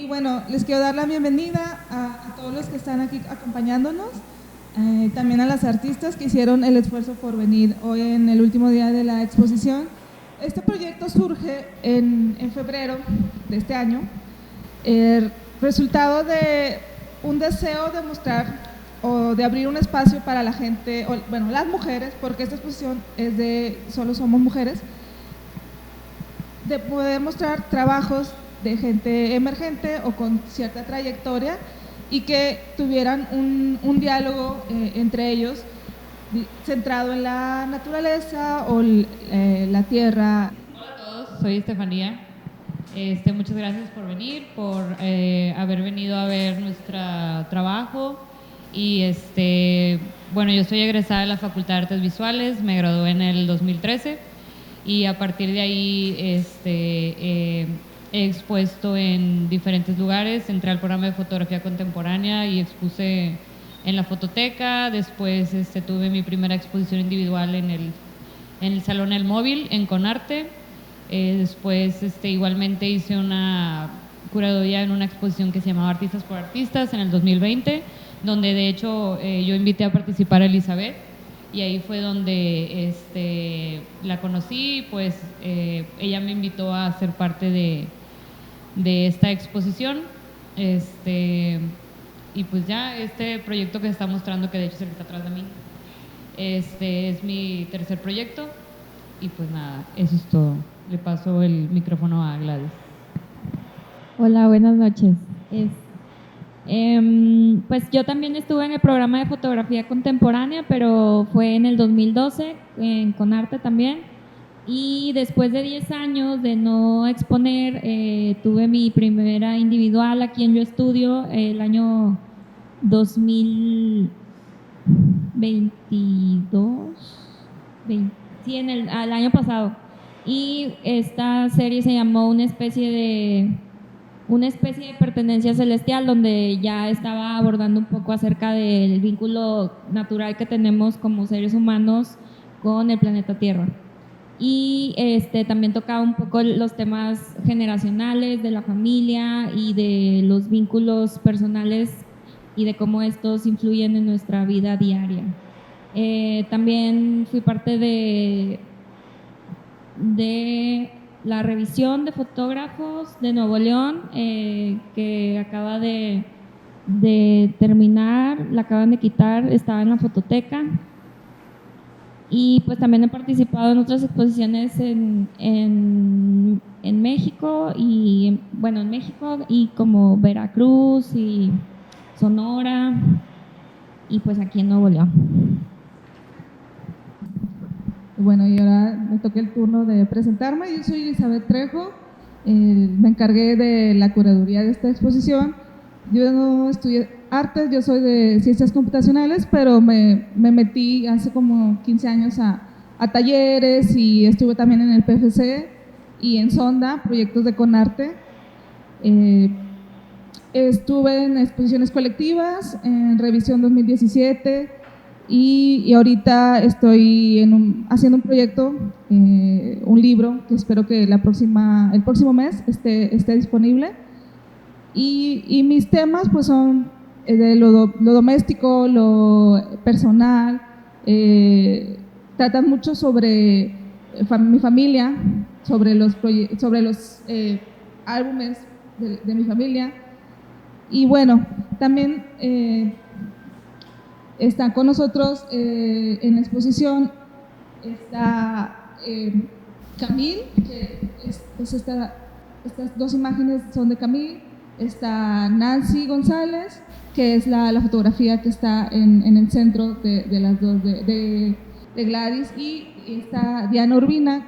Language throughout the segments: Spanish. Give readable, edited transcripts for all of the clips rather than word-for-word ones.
bueno, les quiero dar la bienvenida a todos los que están aquí acompañándonos, también a las artistas que hicieron el esfuerzo por venir hoy en el último día de la exposición. Este proyecto surge en febrero de este año, resultado de un deseo de mostrar o de abrir un espacio para la gente, bueno, las mujeres, porque esta exposición es de Solo Somos Mujeres, de poder mostrar trabajos de gente emergente o con cierta trayectoria y que tuvieran un diálogo entre ellos centrado en la naturaleza o la tierra. Hola a todos, soy Estefanía. Muchas gracias por venir, por haber venido a ver nuestro trabajo. Y bueno, yo soy egresada de la Facultad de Artes Visuales, me gradué en el 2013 y a partir de ahí he expuesto en diferentes lugares. Entré al programa de fotografía contemporánea y expuse en la fototeca. Después tuve mi primera exposición individual en el Salón El Móvil en Conarte. Después igualmente hice una curaduría en una exposición que se llamaba Artistas por Artistas en el 2020, donde de hecho yo invité a participar a Elizabeth, y ahí fue donde la conocí. Pues ella me invitó a ser parte de esta exposición, y pues ya este proyecto que se está mostrando, que de hecho es el que está atrás de mí, es mi tercer proyecto. Y pues nada, eso es todo. Le paso el micrófono a Gladys. Hola, buenas noches. Pues yo también estuve en el programa de fotografía contemporánea, pero fue en el 2012, en Conarte también. Y después de 10 años de no exponer, tuve mi primera individual aquí en Yo Estudio el año 2022, sí, al año pasado. Y esta serie se llamó una especie de pertenencia celestial, donde ya estaba abordando un poco acerca del vínculo natural que tenemos como seres humanos con el planeta Tierra. Y también tocaba un poco los temas generacionales de la familia y de los vínculos personales y de cómo estos influyen en nuestra vida diaria. También fui parte de la revisión de fotógrafos de Nuevo León, que acaba de terminar, la acaban de quitar, estaba en la fototeca. Y pues también he participado en otras exposiciones en México, y bueno, en México y como Veracruz y Sonora, y pues aquí en Nuevo León. Bueno, y ahora me toca el turno de presentarme. Yo soy Elizabeth Trejo, me encargué de la curaduría de esta exposición. Yo no estudié artes, yo soy de ciencias computacionales, pero me metí hace como 15 años a talleres, y estuve también en el PFC y en Sonda, proyectos de Conarte. Estuve en exposiciones colectivas, en Revisión 2017, y ahorita estoy haciendo un proyecto, un libro que espero que el próximo mes esté disponible. Y mis temas pues son de lo doméstico, lo personal, tratan mucho sobre mi familia, sobre los álbumes de mi familia. Y bueno, también está con nosotros en la exposición, está Camille, que estas dos imágenes son de Camille. Está Nancy González, que es la fotografía que está en el centro de las dos, de Gladys, y está Diana Urbina,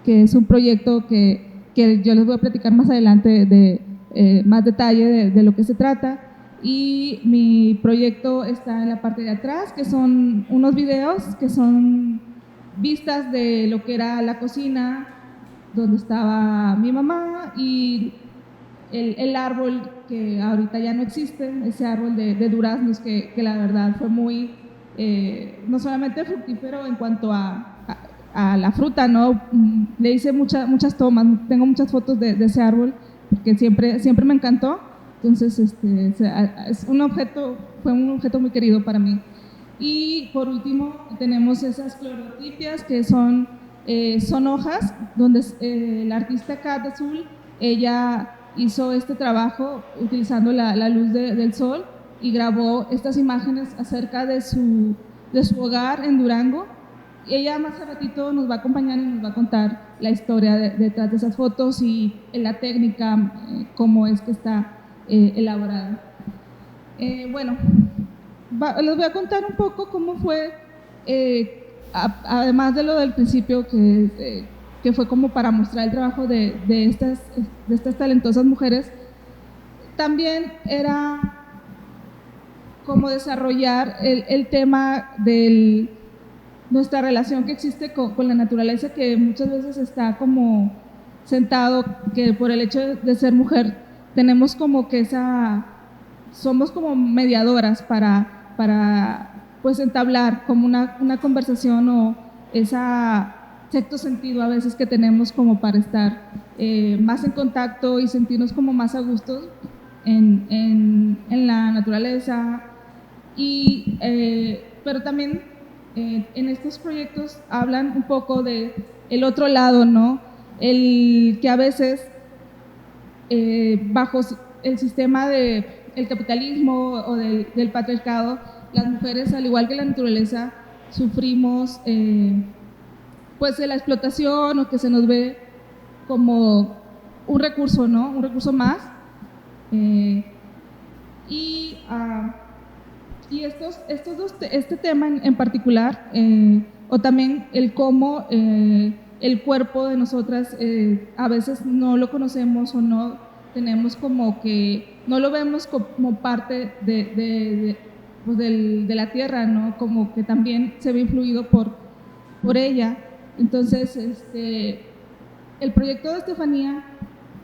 que es un proyecto que yo les voy a platicar más adelante de más detalle de lo que se trata. Y mi proyecto está en la parte de atrás, que son unos videos que son vistas de lo que era la cocina, donde estaba mi mamá, y el árbol que ahorita ya no existe, ese árbol de duraznos que la verdad fue muy, no solamente fructífero en cuanto a la fruta, ¿no? Le hice muchas tomas, tengo muchas fotos de ese árbol, porque siempre me encantó. Entonces, es un objeto, fue un objeto muy querido para mí. Y por último, tenemos esas clorotipias que son hojas donde la artista Kat Azul, ella hizo este trabajo utilizando la luz del sol y grabó estas imágenes acerca de su hogar en Durango. Y ella más a ratito nos va a acompañar y nos va a contar la historia detrás de esas fotos y la técnica, cómo es que está elaborada. Bueno, les voy a contar un poco cómo fue, además de lo del principio, que fue como para mostrar el trabajo de estas talentosas mujeres, también era como desarrollar el tema de nuestra relación que existe con la naturaleza, que muchas veces está como sentado, que por el hecho de ser mujer tenemos como que somos como mediadoras para pues entablar como una conversación o esa sexto sentido a veces que tenemos como para estar más en contacto y sentirnos como más a gusto en la naturaleza. Pero también en estos proyectos hablan un poco de el otro lado, ¿no? El que a veces bajo el sistema del capitalismo o del patriarcado, las mujeres, al igual que la naturaleza, sufrimos pues de la explotación, o que se nos ve como un recurso, ¿no? Un recurso más. Este tema en particular, o también el cómo el cuerpo de nosotras a veces no lo conocemos o no tenemos como que, no lo vemos como parte de la tierra, ¿no? Como que también se ve influido por ella. Entonces, el proyecto de Estefanía,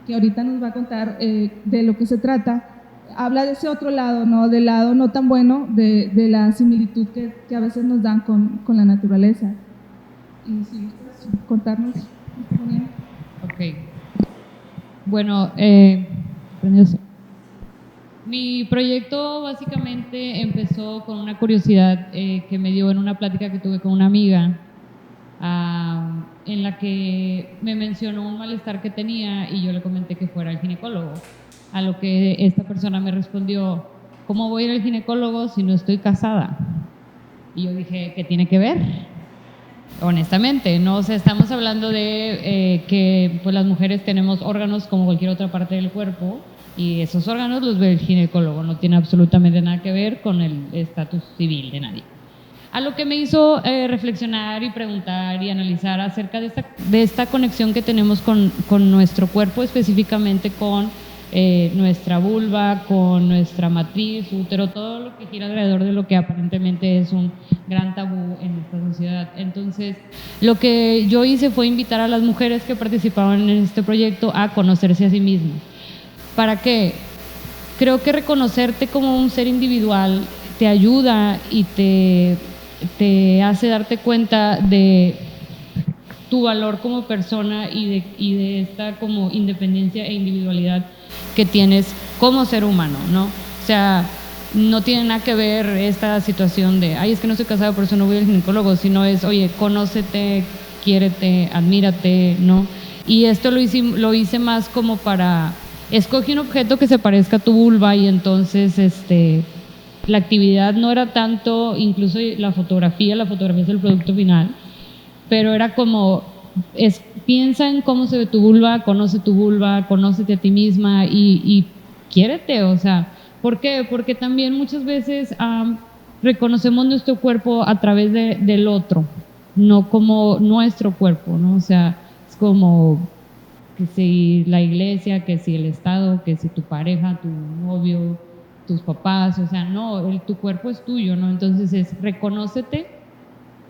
que ahorita nos va a contar de lo que se trata, habla de ese otro lado, ¿no? Del lado no tan bueno de la similitud que a veces nos dan con la naturaleza. Y si gustas contarnos, Estefanía. Ok. Bueno, mi proyecto básicamente empezó con una curiosidad que me dio en una plática que tuve con una amiga, en la que me mencionó un malestar que tenía y yo le comenté que fuera al ginecólogo. A lo que esta persona me respondió: ¿cómo voy a ir al ginecólogo si no estoy casada? Y yo dije: ¿qué tiene que ver? Honestamente, no, o sea, estamos hablando de que pues las mujeres tenemos órganos como cualquier otra parte del cuerpo, y esos órganos los ve el ginecólogo, no tiene absolutamente nada que ver con el estatus civil de nadie. A lo que me hizo reflexionar y preguntar y analizar acerca de esta conexión que tenemos con nuestro cuerpo, específicamente con nuestra vulva, con nuestra matriz, útero, todo lo que gira alrededor de lo que aparentemente es un gran tabú en esta sociedad. Entonces, lo que yo hice fue invitar a las mujeres que participaban en este proyecto a conocerse a sí mismas. ¿Para qué? Creo que reconocerte como un ser individual te ayuda y te hace darte cuenta de tu valor como persona y de esta como independencia e individualidad que tienes como ser humano, ¿no? O sea, no tiene nada que ver esta situación de, ay, es que no estoy casada, por eso no voy al ginecólogo, sino es, oye, conócete, quiérete, admírate, ¿no? Y esto lo hice más como para, escoge un objeto que se parezca a tu vulva, y entonces la actividad no era tanto, incluso la fotografía es el producto final, pero era como, piensa en cómo se ve tu vulva, conócete a ti misma y quiérete, o sea, ¿por qué? Porque también muchas veces reconocemos nuestro cuerpo a través del otro, no como nuestro cuerpo, ¿no? O sea, es como que si la iglesia, que si el Estado, que si tu pareja, tu novio, tus papás, o sea, no, tu cuerpo es tuyo, ¿no? Entonces es reconócete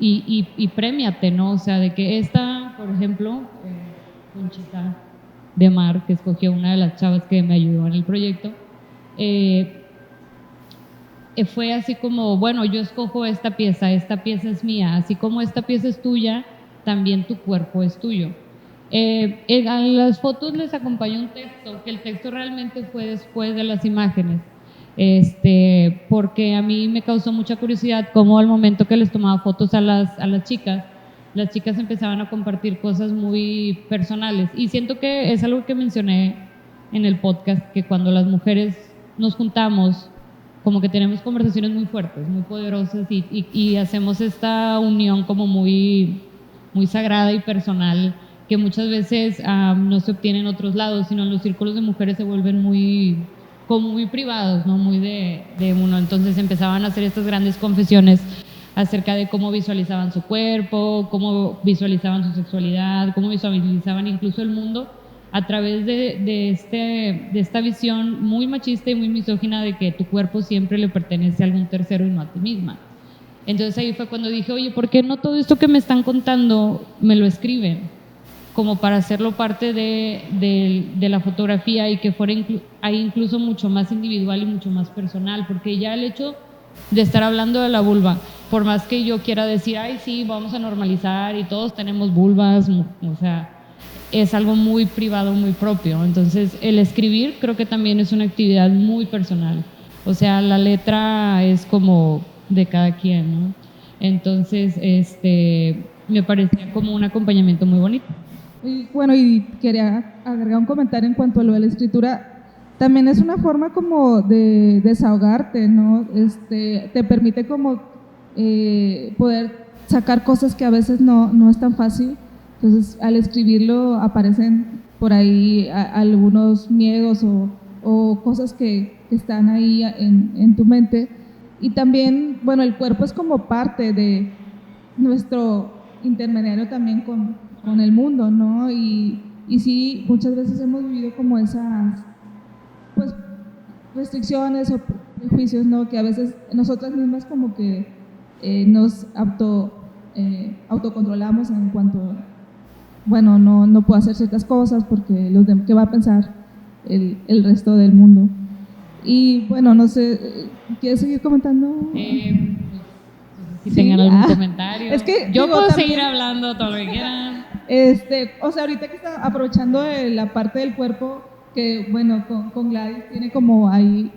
y premiate, ¿no? O sea, de que esta, por ejemplo, Conchita de Mar, que escogió una de las chavas que me ayudó en el proyecto, fue así como, bueno, yo escojo esta pieza es mía, así como esta pieza es tuya, también tu cuerpo es tuyo. A las fotos les acompaña un texto, que el texto realmente fue después de las imágenes, porque a mí me causó mucha curiosidad cómo al momento que les tomaba fotos a las chicas empezaban a compartir cosas muy personales. Y siento que es algo que mencioné en el podcast, que cuando las mujeres nos juntamos, como que tenemos conversaciones muy fuertes, muy poderosas y hacemos esta unión como muy, muy sagrada y personal, que muchas veces no se obtiene en otros lados, sino en los círculos de mujeres se vuelven como muy privados, ¿no? Muy de uno. Entonces empezaban a hacer estas grandes confesiones acerca de cómo visualizaban su cuerpo, cómo visualizaban su sexualidad, cómo visualizaban incluso el mundo a través de esta visión muy machista y muy misógina de que tu cuerpo siempre le pertenece a algún tercero y no a ti misma. Entonces ahí fue cuando dije, oye, ¿por qué no todo esto que me están contando me lo escriben? Como para hacerlo parte de la fotografía y que fuera ahí incluso mucho más individual y mucho más personal, porque ya el hecho de estar hablando de la vulva, por más que yo quiera decir, ay, sí, vamos a normalizar y todos tenemos vulvas, o sea, es algo muy privado, muy propio. Entonces, el escribir creo que también es una actividad muy personal. O sea, la letra es como de cada quien, ¿no? Entonces, me parecía como un acompañamiento muy bonito. Y bueno, y quería agregar un comentario en cuanto a lo de la escritura. También es una forma como de desahogarte, ¿no? Te permite como poder sacar cosas que a veces no es tan fácil. Entonces, al escribirlo aparecen por ahí algunos miedos o cosas que están ahí en tu mente. Y también, bueno, el cuerpo es como parte de nuestro intermediario también con el mundo, ¿no? Y sí, muchas veces hemos vivido como esas, pues, restricciones o prejuicios, ¿no? Que a veces nosotras mismas como que nos autocontrolamos en cuanto, bueno, no puedo hacer ciertas cosas porque ¿qué va a pensar el resto del mundo? Y bueno, no sé, ¿quieres seguir comentando? Si tengan algún comentario. Es que, yo puedo también, seguir hablando todo lo que quieran. O sea, ahorita que está aprovechando de la parte del cuerpo, que bueno, con Gladys tiene como ahí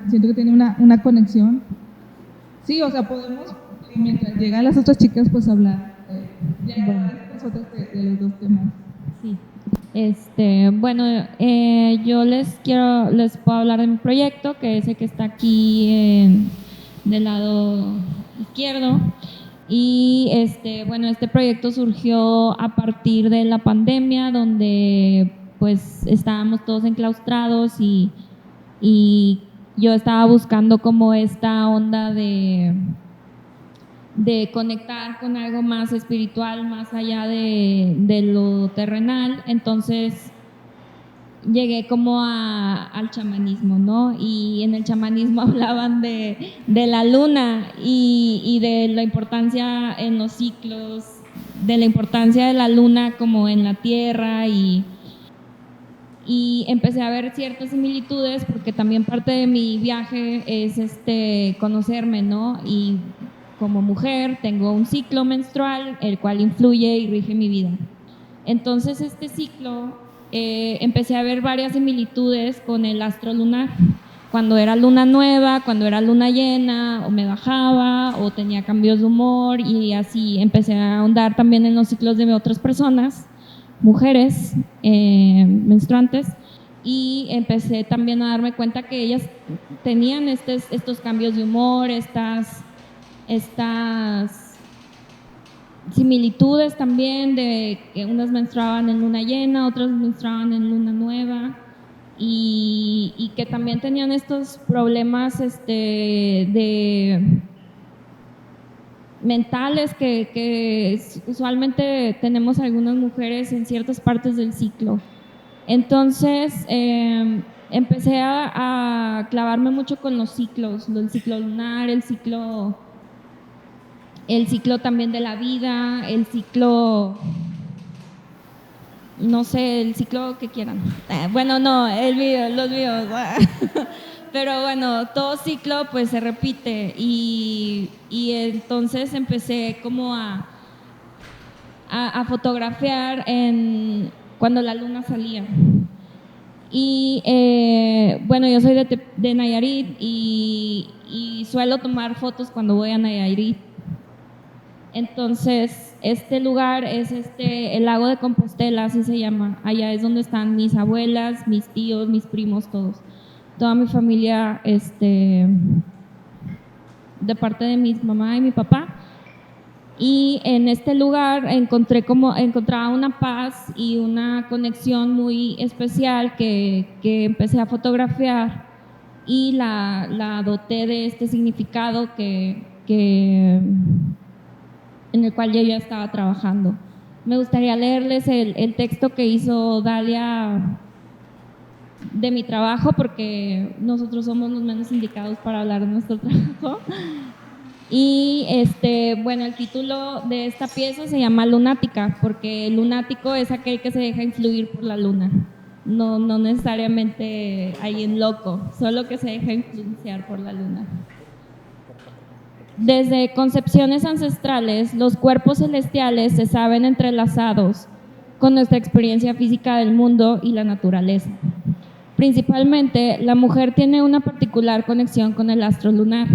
siento que tiene una conexión. Sí, o sea, podemos, mientras llegan las otras chicas, pues hablar nosotros de los dos temas. Sí. Bueno, yo les puedo hablar de mi proyecto, que es el que está aquí del lado izquierdo. Y bueno, este proyecto surgió a partir de la pandemia, donde pues estábamos todos enclaustrados y yo estaba buscando como esta onda de conectar con algo más espiritual, más allá de lo terrenal. Entonces llegué como al chamanismo, ¿no? Y en el chamanismo hablaban de la luna y de la importancia en los ciclos, de la importancia de la luna como en la tierra, y empecé a ver ciertas similitudes, porque también parte de mi viaje es conocerme, ¿no? Y como mujer tengo un ciclo menstrual, el cual influye y rige mi vida. Entonces este ciclo empecé a ver varias similitudes con el astro lunar. Cuando era luna nueva, cuando era luna llena, o me bajaba o tenía cambios de humor, y así empecé a ahondar también en los ciclos de otras personas, mujeres menstruantes, y empecé también a darme cuenta que ellas tenían estos cambios de humor, estas similitudes también, de que unas menstruaban en luna llena, otras menstruaban en luna nueva, y que también tenían estos problemas mentales que usualmente tenemos algunas mujeres en ciertas partes del ciclo. Entonces empecé a clavarme mucho con los ciclos, el ciclo lunar, el ciclo también de la vida, el ciclo, no sé, el ciclo que quieran. Bueno, no, los videos. Pero bueno, todo ciclo pues se repite, y entonces empecé como a a fotografiar cuando la luna salía. Y bueno, yo soy de Nayarit y suelo tomar fotos cuando voy a Nayarit. Entonces, este lugar es el lago de Compostela, así se llama. Allá es donde están mis abuelas, mis tíos, mis primos, todos. Toda mi familia, de parte de mi mamá y mi papá. Y en este lugar encontraba una paz y una conexión muy especial que empecé a fotografiar y la doté de este significado en el cual yo ya estaba trabajando. Me gustaría leerles el texto que hizo Dalia de mi trabajo, porque nosotros somos los menos indicados para hablar de nuestro trabajo. Y bueno, el título de esta pieza se llama Lunática, porque el lunático es aquel que se deja influir por la luna. No necesariamente alguien loco, solo que se deja influenciar por la luna. Desde concepciones ancestrales, los cuerpos celestiales se saben entrelazados con nuestra experiencia física del mundo y la naturaleza. Principalmente, la mujer tiene una particular conexión con el astro lunar.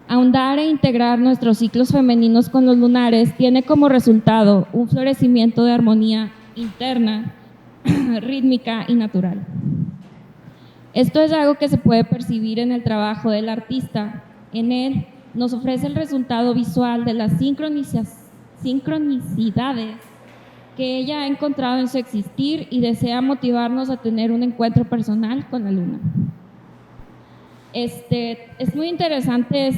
Ahondar e integrar nuestros ciclos femeninos con los lunares tiene como resultado un florecimiento de armonía interna, rítmica y natural. Esto es algo que se puede percibir en el trabajo del artista. En él nos ofrece el resultado visual de las sincronicidades que ella ha encontrado en su existir y desea motivarnos a tener un encuentro personal con la luna. Es muy interesante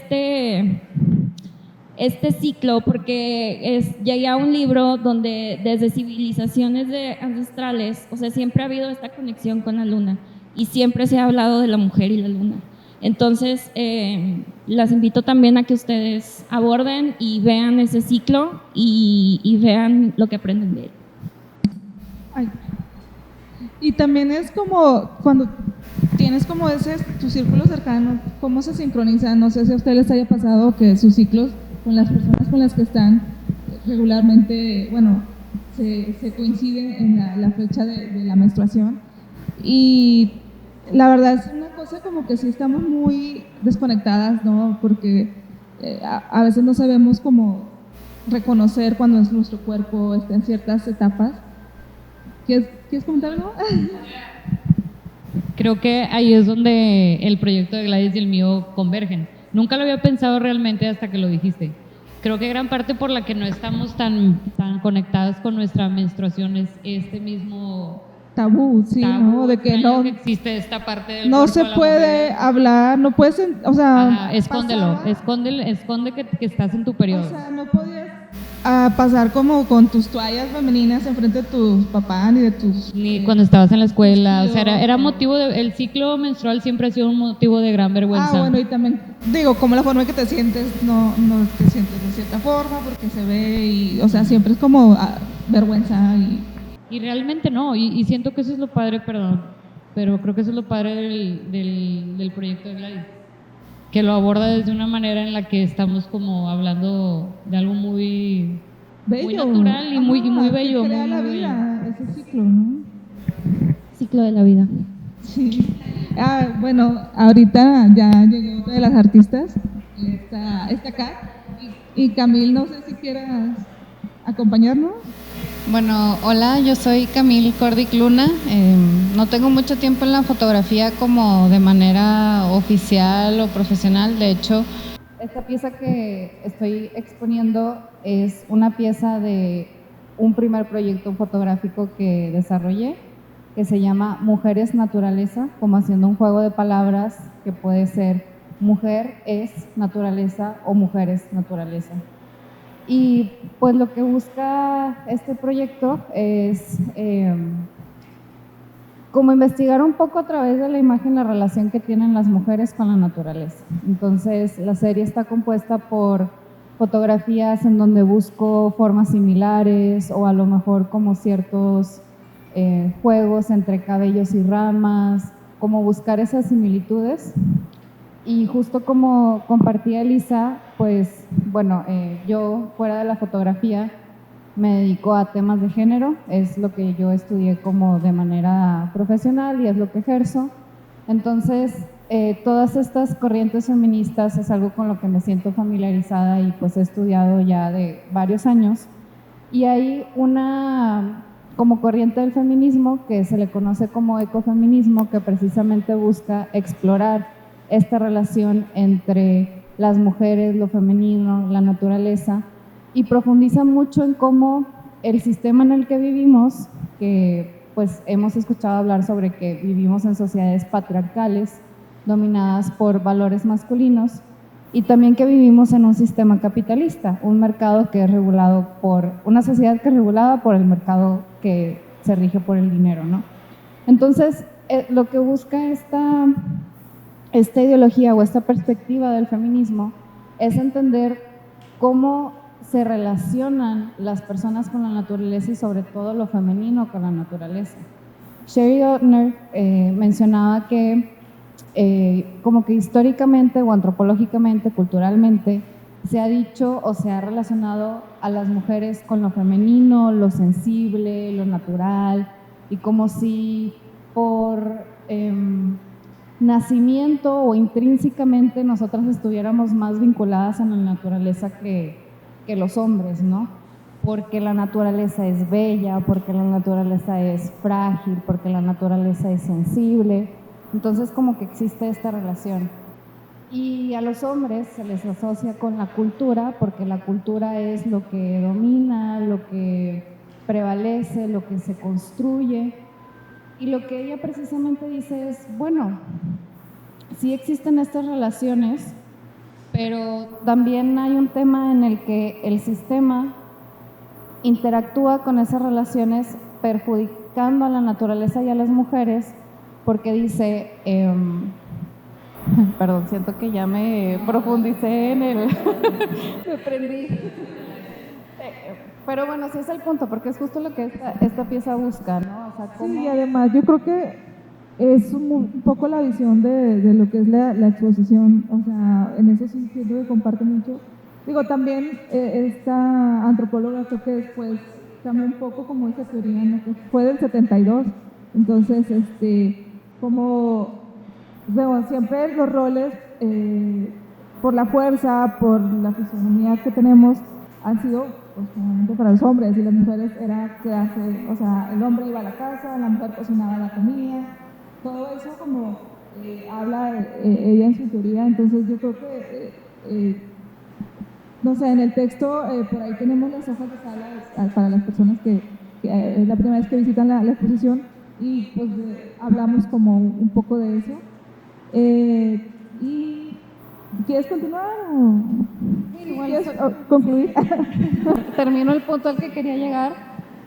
este ciclo, porque llegué a un libro donde desde civilizaciones ancestrales, o sea, siempre ha habido esta conexión con la luna y siempre se ha hablado de la mujer y la luna. Entonces, las invito también a que ustedes aborden y vean ese ciclo y vean lo que aprenden de él. Ay. Y también es como cuando tienes como tu círculo cercano, ¿cómo se sincroniza? No sé si a ustedes les haya pasado que sus ciclos con las personas con las que están regularmente, bueno, se coinciden en la fecha de la menstruación. Y la verdad es una cosa como que sí estamos muy desconectadas, ¿no? Porque a veces no sabemos cómo reconocer cuando nuestro cuerpo está en ciertas etapas. ¿Quieres comentar algo? Creo que ahí es donde el proyecto de Gladys y el mío convergen. Nunca lo había pensado realmente hasta que lo dijiste. Creo que gran parte por la que no estamos tan conectadas con nuestra menstruación es este mismo tabú, sí, ¿no? De que no que existe esta parte del no cuerpo se de la puede mujer. hablar, no puedes, o sea, escóndelo, pasaba, esconde que estás en tu periodo. O sea, no podías pasar como con tus toallas femeninas enfrente de tus papás ni de tus... Ni cuando estabas en la escuela, o sea, era motivo el ciclo menstrual siempre ha sido un motivo de gran vergüenza. Bueno, y también, digo, como la forma en que te sientes, no te sientes de cierta forma porque se ve y, o sea, siempre es como vergüenza y realmente no, y siento que eso es lo padre, perdón, pero creo que eso es lo padre del proyecto de Gladys, que lo aborda desde una manera en la que estamos como hablando de algo muy bello, muy natural y muy bello. Que crea muy la bello. vida, ese ciclo, ¿no? Ciclo de la vida. Sí. Bueno, ahorita ya llegó otra de las artistas, está acá, y Camil, no sé si quieras acompañarnos. Bueno, hola, yo soy Camil Cordic Luna. No tengo mucho tiempo en la fotografía como de manera oficial o profesional. De hecho, esta pieza que estoy exponiendo es una pieza de un primer proyecto fotográfico que desarrollé, que se llama Mujeres Naturaleza, como haciendo un juego de palabras que puede ser mujer es naturaleza o mujeres naturaleza. Y pues lo que busca este proyecto es como investigar un poco a través de la imagen la relación que tienen las mujeres con la naturaleza. Entonces la serie está compuesta por fotografías en donde busco formas similares o a lo mejor como ciertos juegos entre cabellos y ramas, como buscar esas similitudes. Y justo como compartía Elisa, pues bueno, yo fuera de la fotografía me dedico a temas de género, es lo que yo estudié como de manera profesional y es lo que ejerzo. Entonces, todas estas corrientes feministas es algo con lo que me siento familiarizada y pues he estudiado ya de varios años. Y hay una como corriente del feminismo que se le conoce como ecofeminismo, que precisamente busca explorar esta relación entre las mujeres, lo femenino, la naturaleza, y profundiza mucho en cómo el sistema en el que vivimos, que pues hemos escuchado hablar sobre que vivimos en sociedades patriarcales, dominadas por valores masculinos, y también que vivimos en un sistema capitalista, un mercado que es regulado por, una sociedad que es regulada por el mercado que se rige por el dinero, ¿no? Entonces, lo que busca esta ideología o esta perspectiva del feminismo es entender cómo se relacionan las personas con la naturaleza y sobre todo lo femenino con la naturaleza. Sherry Dotner mencionaba que como que históricamente o antropológicamente, culturalmente, se ha dicho o se ha relacionado a las mujeres con lo femenino, lo sensible, lo natural, y como si por nacimiento o intrínsecamente nosotras estuviéramos más vinculadas a la naturaleza que los hombres, ¿no? Porque la naturaleza es bella, porque la naturaleza es frágil, porque la naturaleza es sensible. Entonces como que existe esta relación. Y a los hombres se les asocia con la cultura, porque la cultura es lo que domina, lo que prevalece, lo que se construye. Y lo que ella precisamente dice es, bueno, sí existen estas relaciones, pero también hay un tema en el que el sistema interactúa con esas relaciones perjudicando a la naturaleza y a las mujeres, porque dice, perdón, siento que ya me profundicé en el, me prendí. Pero bueno, sí es el punto, porque es justo lo que esta pieza busca, ¿no? O sea, ¿cómo? Sí, y además yo creo que es un poco la visión de lo que es la exposición, o sea, en eso sí siento que comparte mucho. Digo, también esta antropóloga creo que después cambió un poco como esa teoría, ¿no? Que fue del 72, entonces, como, bueno, siempre los roles, por la fuerza, por la fisonomía que tenemos, han sido pues, generalmente para los hombres, y las mujeres era quedarse, o sea, el hombre iba a la casa, la mujer cocinaba la comida, todo eso como habla ella en su teoría. Entonces yo creo que, no sé, en el texto por ahí tenemos las hojas de sala para las personas que es la primera vez que visitan la exposición, y pues hablamos como un poco de eso. Y ¿quieres continuar o quieres concluir? Termino el punto al que quería llegar,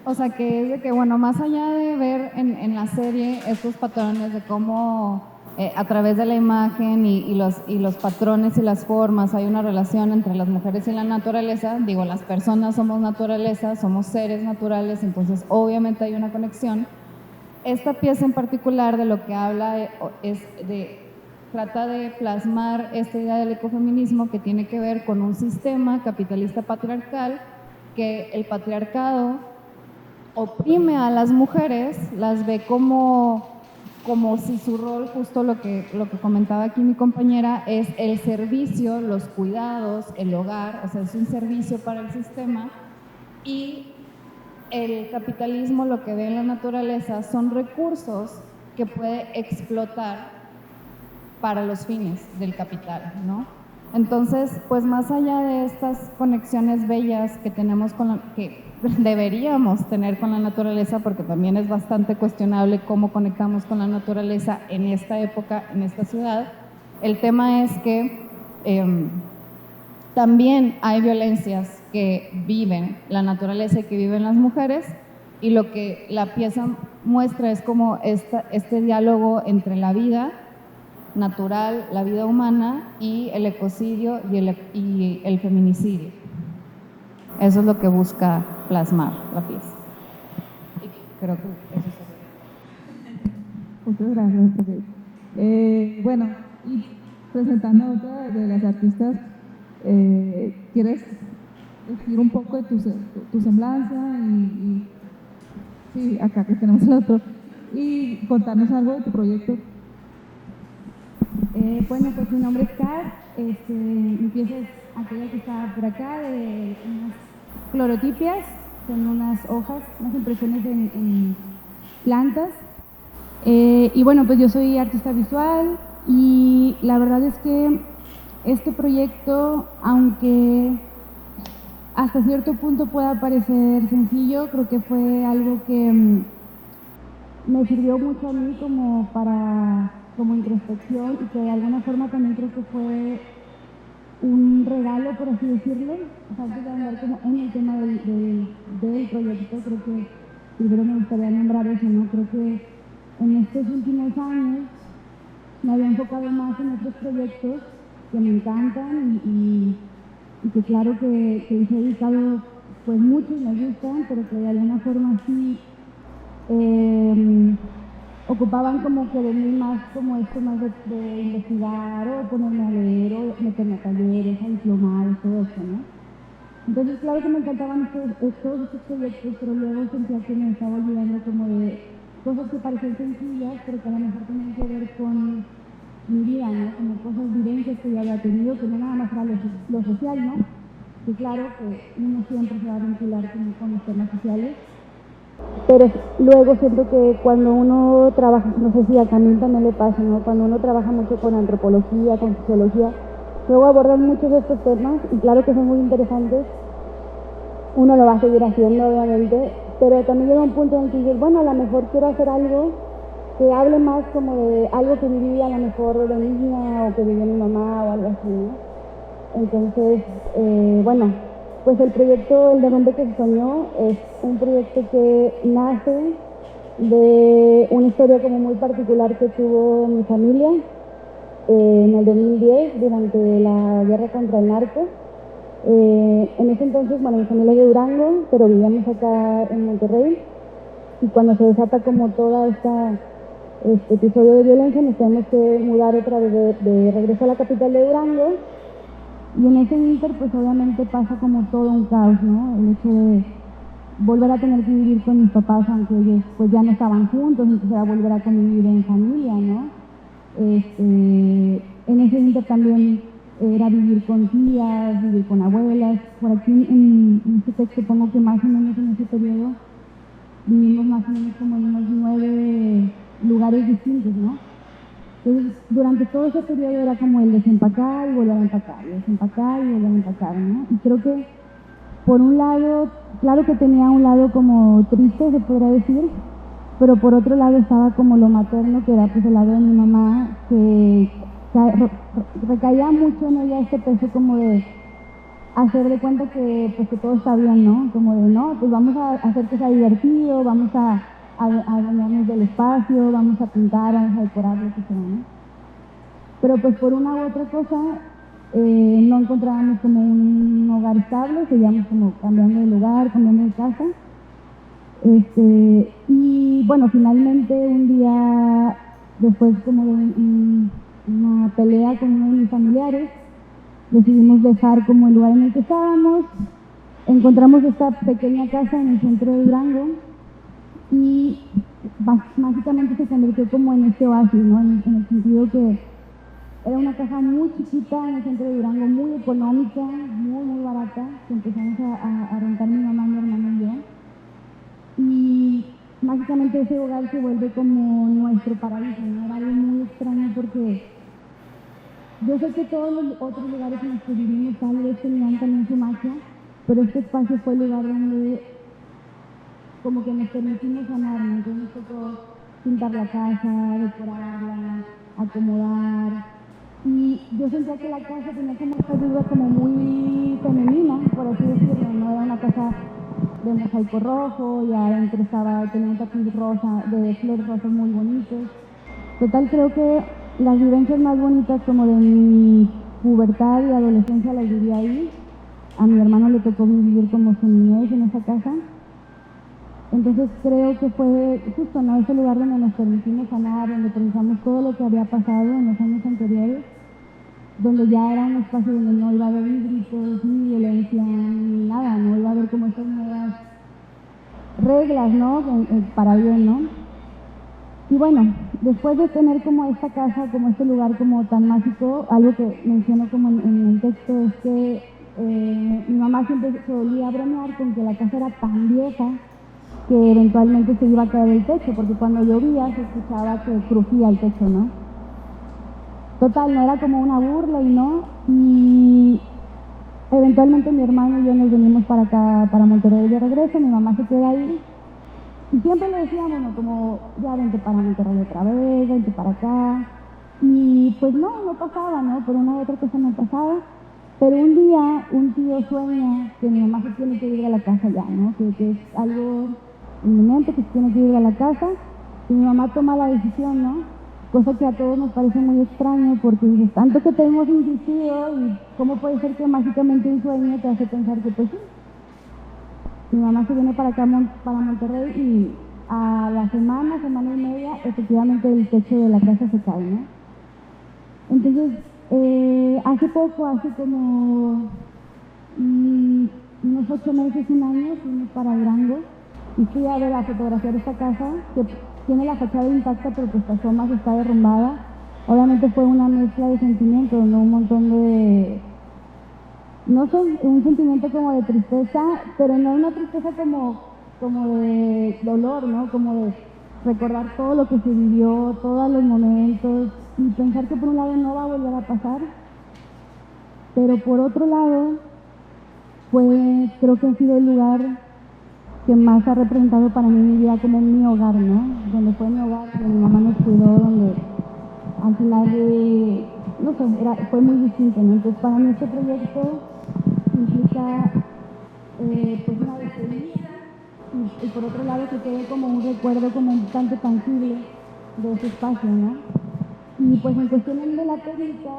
o sea, que es de que, bueno, más allá de ver en la serie estos patrones de cómo a través de la imagen y los patrones y las formas hay una relación entre las mujeres y la naturaleza, digo, las personas somos naturaleza, somos seres naturales, entonces obviamente hay una conexión. Esta pieza en particular de lo que habla es trata de plasmar esta idea del ecofeminismo que tiene que ver con un sistema capitalista patriarcal, que el patriarcado oprime a las mujeres, las ve como si su rol, justo lo que comentaba aquí mi compañera, es el servicio, los cuidados, el hogar, o sea, es un servicio para el sistema, y el capitalismo lo que ve en la naturaleza son recursos que puede explotar para los fines del capital, ¿no? Entonces, pues más allá de estas conexiones bellas que tenemos que deberíamos tener con la naturaleza, porque también es bastante cuestionable cómo conectamos con la naturaleza en esta época, en esta ciudad, el tema es que también hay violencias que viven la naturaleza y que viven las mujeres, y lo que la pieza muestra es como este diálogo entre la vida natural, la vida humana, y el ecocidio y el feminicidio. Eso es lo que busca plasmar la pieza. Y creo que eso sería. Muchas gracias. Bueno, y presentando a otra de las artistas, ¿quieres decir un poco de tu semblanza y sí, acá que tenemos el otro, y contarnos algo de tu proyecto. Bueno, pues mi nombre es Kat, mi pieza es aquella que está por acá, de unas clorotipias, son unas hojas, unas impresiones en plantas. Y bueno, pues yo soy artista visual y la verdad es que este proyecto, aunque hasta cierto punto pueda parecer sencillo, creo que fue algo que me sirvió mucho a mí como introspección y que de alguna forma también creo que fue un regalo, por así decirlo. O sea, antes de andar como en el tema del proyecto, creo que primero me gustaría nombrar eso, ¿no? Creo que en estos últimos años me había enfocado más en otros proyectos que me encantan y que claro que les he dedicado pues muchos, me gustan, pero que de alguna forma sí ocupaban como que de mí más como esto más de investigar o ponerme a leer o meterme a talleres, a diplomar y todo eso, ¿no? Entonces claro que me encantaban todos estos proyectos, pero luego sentía que me estaba olvidando como de cosas que parecían sencillas, pero que a lo mejor tenían que ver con mi vida, ¿no? Como cosas, vivencias que yo había tenido, que no nada más era lo social, ¿no? Que claro que uno siempre se va a vincular como con los temas sociales, pero luego siento que cuando uno trabaja, no sé si a Camil también le pasa, ¿no? Cuando uno trabaja mucho con antropología, con sociología, luego abordan muchos de estos temas y claro que son muy interesantes, uno lo va a seguir haciendo obviamente, pero también llega un punto en el que dices, bueno, a lo mejor quiero hacer algo que hable más como de algo que viví a lo mejor de niña o que vivió mi mamá o algo así, ¿no? Entonces, bueno, pues el proyecto El Derrumbe que se soñó es un proyecto que nace de una historia como muy particular que tuvo mi familia en el 2010 durante la guerra contra el narco. En ese entonces, bueno, mi familia es de Durango, pero vivíamos acá en Monterrey y cuando se desata como toda este episodio de violencia nos tenemos que mudar otra vez de regreso a la capital de Durango y en ese inter pues obviamente pasa como todo un caos, ¿no? El hecho de volver a tener que vivir con mis papás aunque ellos pues ya no estaban juntos, entonces era volver a convivir en familia, ¿no? En ese inter también era vivir con tías, vivir con abuelas. Por aquí en este texto pongo que más o menos en ese periodo vivimos más o menos como en unos 9 lugares distintos, ¿no? Entonces, durante todo ese periodo era como el desempacar y volver a empacar, y desempacar y volver a empacar, ¿no? Y creo que, por un lado, claro que tenía un lado como triste, se podría decir, pero por otro lado estaba como lo materno, que era pues el lado de mi mamá, que recaía mucho en ella este peso como de hacer de cuenta que pues que todo está bien, ¿no? Como de, no, pues vamos a hacer que sea divertido, vamos a bañarnos del espacio, vamos a pintar, vamos a decorar, lo que sea, ¿no? Pero pues por una u otra cosa no encontrábamos como un hogar estable, seguíamos como cambiando de lugar, cambiando de casa. Y bueno, finalmente un día, después como de una pelea con uno de mis familiares, decidimos dejar como el lugar en el que estábamos, encontramos esta pequeña casa en el centro de Durango y básicamente se convirtió como en este oasis, ¿no? En el sentido que era una casa muy chiquita en el centro de Durango, muy económica, muy barata, que empezamos a rentar mi mamá, mi hermano y yo. Y mágicamente ese hogar se vuelve como nuestro paraíso, ¿no? Era algo muy extraño porque yo sé que todos los otros lugares en los que vivimos tal vez tenían también su magia, pero este espacio fue el lugar donde como que nos permitimos sanar, ¿no? Entonces nos tocó pintar la casa, decorarla, acomodar. Y yo sentía que la casa tenía como esta vibra como muy femenina, por así decirlo, ¿no? Era una casa de mosaico rojo y adentro tenía un tapiz rosa, de flores rosas muy bonitos. Total, creo que las vivencias más bonitas como de mi pubertad y adolescencia las viví ahí. A mi hermano le tocó vivir como su niñez en esa casa. Entonces creo que fue justo, ¿no? Ese lugar donde nos permitimos sanar, donde pensamos todo lo que había pasado en los años anteriores donde ya era un espacio donde no iba a haber ni gritos, ni violencia, ni nada, no iba a haber como estas nuevas reglas, ¿no? Para bien, ¿no? Y bueno, después de tener como esta casa, como este lugar como tan mágico, algo que menciono como en el texto es que mi mamá siempre se solía bromear con que la casa era tan vieja que eventualmente se iba a caer el techo, porque cuando llovía se escuchaba que crujía el techo, ¿no? Total, no era como una burla y no, y eventualmente mi hermano y yo nos venimos para acá, para Monterrey de regreso, mi mamá se queda ahí, y siempre le decíamos, ¿no? Como, ya vente para Monterrey otra vez, vente para acá, y pues no pasaba, ¿no? Por una u otra cosa no pasaba, pero un día un tío sueña que mi mamá se tiene que ir a la casa ya, ¿no? Que es algo inminente, que se tiene que ir a la casa, y mi mamá toma la decisión, ¿no? Cosa que a todos nos parece muy extraño, porque dices, tanto que te hemos insistido, y cómo puede ser que mágicamente un sueño te hace pensar que pues sí. Mi mamá se viene para acá, para Monterrey, y a la semana y media, efectivamente el techo de la casa se cae, ¿no? Entonces, hace poco, hace como unos 8 meses, un año, fuimos para Durango y fui a ver, a fotografiar esta casa, que tiene la fachada intacta, pero pues Tazomas está derrumbada. Obviamente fue una mezcla de sentimientos, ¿no? Un montón de... No sé, un sentimiento como de tristeza, pero no una tristeza como de dolor, ¿no? Como de recordar todo lo que se vivió, todos los momentos, y pensar que por un lado no va a volver a pasar, pero por otro lado, pues creo que ha sido el lugar que más ha representado para mí mi vida como mi hogar, ¿no? Donde fue mi hogar, donde mi mamá nos cuidó, donde al final, no sé, fue muy distinto, ¿no? Entonces para mí este proyecto implica pues una despedida y por otro lado que quede como un recuerdo como un tanto tangible de ese espacio, ¿no? Y pues en cuestión de la técnica,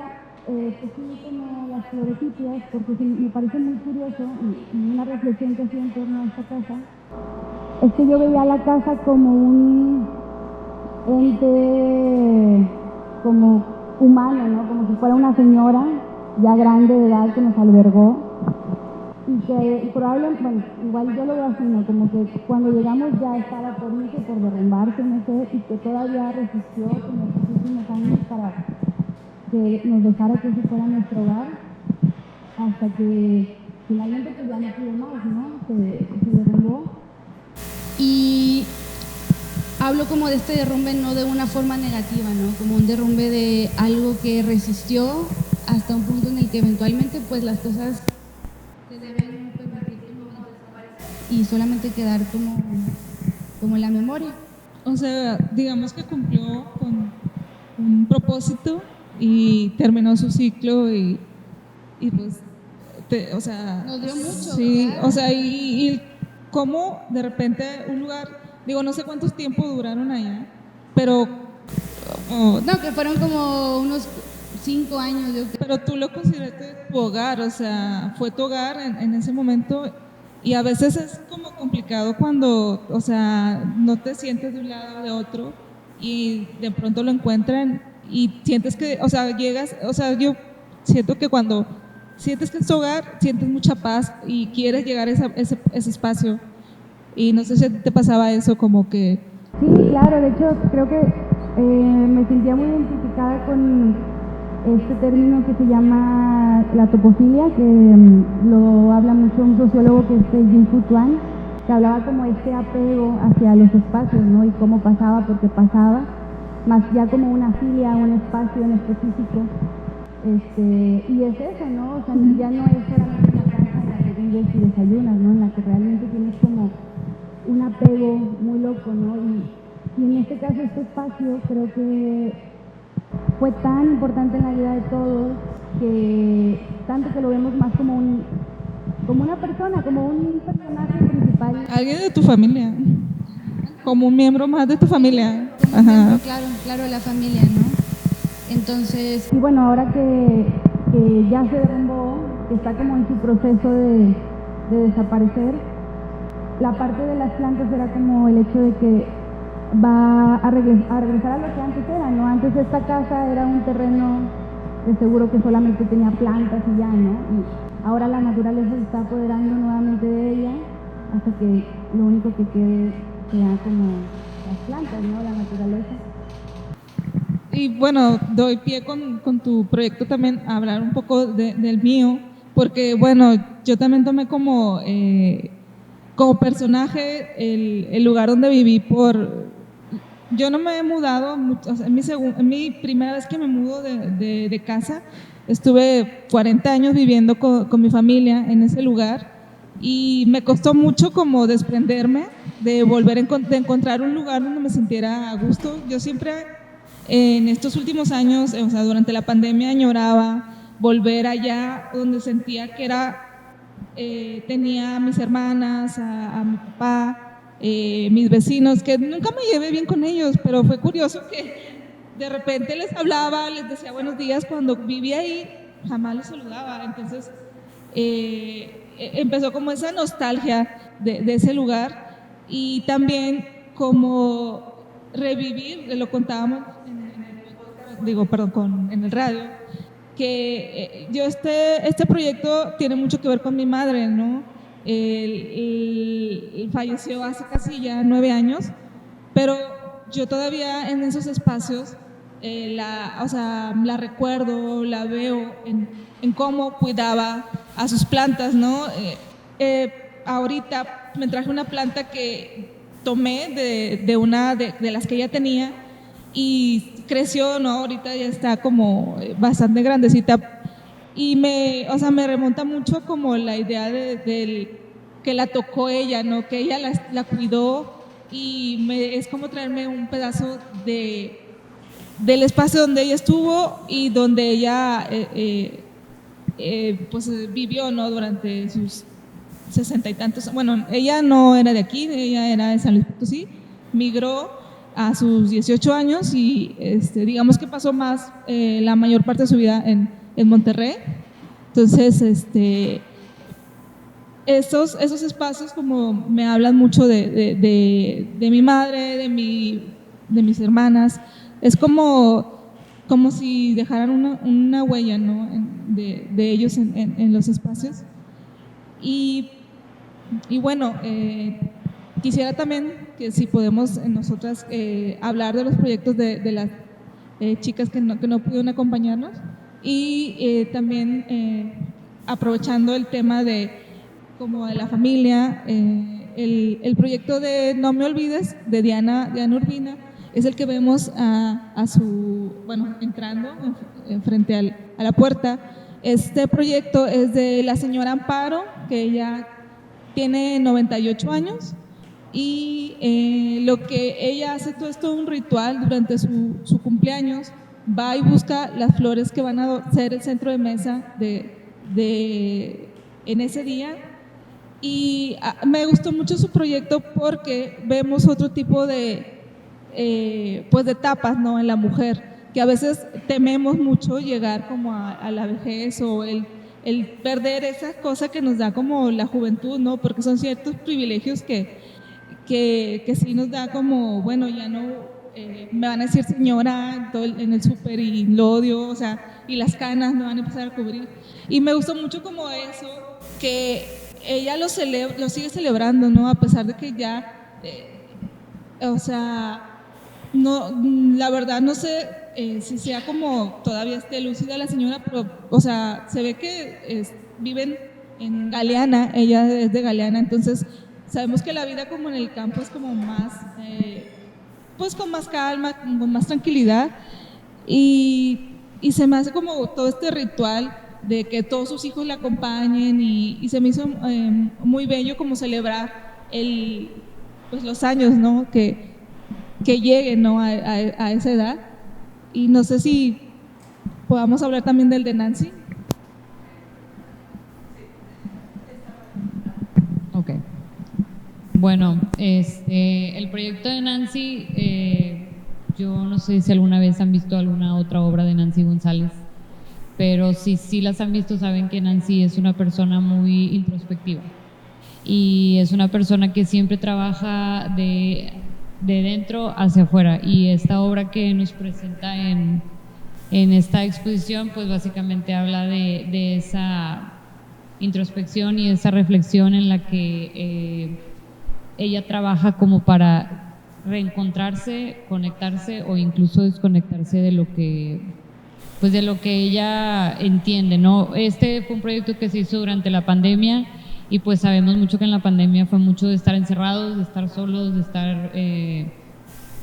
pues sí, como las florecitas, porque sí, me parece muy curioso y una reflexión que hacía en torno a esta casa, es que yo veía la casa como un ente como humano, ¿no? Como si fuera una señora ya grande de edad que nos albergó y que probablemente, bueno, igual yo lo veo así, ¿no? Como que cuando llegamos ya estaba por irse, por derrumbarse, no sé, y que todavía resistió como muchísimos años para que nos dejara que ese fuera nuestro hogar, hasta que finalmente pues ya no pudo más, ¿no? Se derrumbó. Y hablo como de este derrumbe no de una forma negativa, ¿no? Como un derrumbe de algo que resistió hasta un punto en el que eventualmente pues las cosas se deben permitir como desaparecer y solamente quedar como la memoria. O sea, digamos que cumplió con un propósito y terminó su ciclo y pues, o sea... Nos dio mucho. Sí, ¿verdad? o sea, y cómo de repente un lugar, digo, no sé cuántos tiempo duraron allá, pero... No, que fueron como unos 5 años. Pero tú lo consideraste tu hogar, o sea, fue tu hogar en ese momento. Y a veces es como complicado cuando, o sea, no te sientes de un lado o de otro y de pronto lo encuentran y sientes que, o sea, llegas, o sea, yo siento que cuando sientes que es tu hogar, sientes mucha paz y quieres llegar a ese espacio. Y no sé si te pasaba eso, como que... Sí, claro, de hecho creo que me sentía muy identificada con este término que se llama la topofilia, que lo habla mucho un sociólogo que es Jin-Fu Tuan, que hablaba como este apego hacia los espacios, ¿no? Y cómo pasaba porque pasaba, más ya como una filia a un espacio en específico. Y es eso, ¿no? O sea, ya no es solamente una casa en la que vives y desayunas, ¿no? En la que realmente tienes como un apego muy loco, ¿no? Y en este caso este espacio creo que fue tan importante en la vida de todos, que tanto que lo vemos más como una persona, como un personaje principal. Alguien de tu familia, como un miembro más de tu familia. Como un miembro, claro, de la familia, ¿no? Entonces... Y bueno, ahora que ya se derrumbó, que está como en su proceso de desaparecer, la parte de las plantas era como el hecho de que va a regresar a lo que antes era, ¿no? Antes esta casa era un terreno de seguro que solamente tenía plantas y ya, ¿no? Y ahora la naturaleza se está apoderando nuevamente de ella hasta que lo único que quede sea como las plantas, ¿no? La naturaleza. Y bueno, doy pie con tu proyecto también a hablar un poco del mío, porque bueno, yo también tomé como personaje el lugar donde viví yo no me he mudado, o sea, en mi primera vez que me mudo de casa, estuve 40 años viviendo con mi familia en ese lugar y me costó mucho como desprenderme de volver de encontrar un lugar donde me sintiera a gusto. Yo siempre en estos últimos años, o sea, durante la pandemia añoraba volver allá donde sentía que tenía a mis hermanas, a mi papá, mis vecinos, que nunca me llevé bien con ellos, pero fue curioso que de repente les hablaba, les decía buenos días, cuando vivía ahí jamás les saludaba, entonces empezó como esa nostalgia de ese lugar y también como revivir, lo contábamos en el radio, que yo este proyecto tiene mucho que ver con mi madre, ¿no? Él falleció hace casi ya 9 años, pero yo todavía en esos espacios la recuerdo, la veo en cómo cuidaba a sus plantas, ¿no? Ahorita me traje una planta que tomé de las que ella tenía y creció, ¿no? Ahorita ya está como bastante grandecita y me remonta mucho como la idea que la tocó ella, ¿no? Que ella la cuidó y es como traerme un pedazo del espacio donde ella estuvo y donde ella pues vivió, ¿no? Durante sus 60 y tantos. Bueno, ella no era de aquí, ella era de San Luis Potosí, migró a sus 18 años y digamos que pasó más la mayor parte de su vida en Monterrey. Entonces, esos espacios como me hablan mucho de mi madre, de mis hermanas. Es como si dejaran una huella, ¿no? de ellos en los espacios. Y bueno, quisiera también que si podemos nosotras hablar de los proyectos de las chicas que no pudieron acompañarnos y también aprovechando el tema de la familia, el proyecto de No Me Olvides de Diana Urbina es el que vemos entrando frente a la puerta. Este proyecto es de la señora Amparo, que ella tiene 98 años y lo que ella hace, todo esto es un ritual durante su cumpleaños, va y busca las flores que van a ser el centro de mesa en ese día. Y me gustó mucho su proyecto porque vemos otro tipo de etapas, ¿no? En la mujer, que a veces tememos mucho llegar como a la vejez o el perder esa cosa que nos da como la juventud, ¿no? Porque son ciertos privilegios que sí nos da como, bueno, ya no me van a decir señora en el súper y lo odio, o sea, y las canas me van a empezar a cubrir. Y me gustó mucho como eso, que ella lo sigue celebrando, ¿no? A pesar de que ya, no, la verdad no sé si sea como todavía esté lúcida la señora, pero, o sea, se ve que viven en Galeana, ella es de Galeana, entonces sabemos que la vida como en el campo es como más, pues con más calma, con más tranquilidad y se me hace como todo este ritual de que todos sus hijos la acompañen y se me hizo muy bello como celebrar pues los años, ¿no? que lleguen, ¿no? a esa edad. Y no sé si podamos hablar también del de Nancy. Ok. Bueno, el proyecto de Nancy, yo no sé si alguna vez han visto alguna otra obra de Nancy González, pero si sí las han visto saben que Nancy es una persona muy introspectiva y es una persona que siempre trabaja de dentro hacia afuera, y esta obra que nos presenta en en esta exposición, pues básicamente habla de esa introspección y esa reflexión en la que ella trabaja como para reencontrarse, conectarse o incluso desconectarse de lo que ella entiende, ¿no? Este fue un proyecto que se hizo durante la pandemia y pues sabemos mucho que en la pandemia fue mucho de estar encerrados, de estar solos, de estar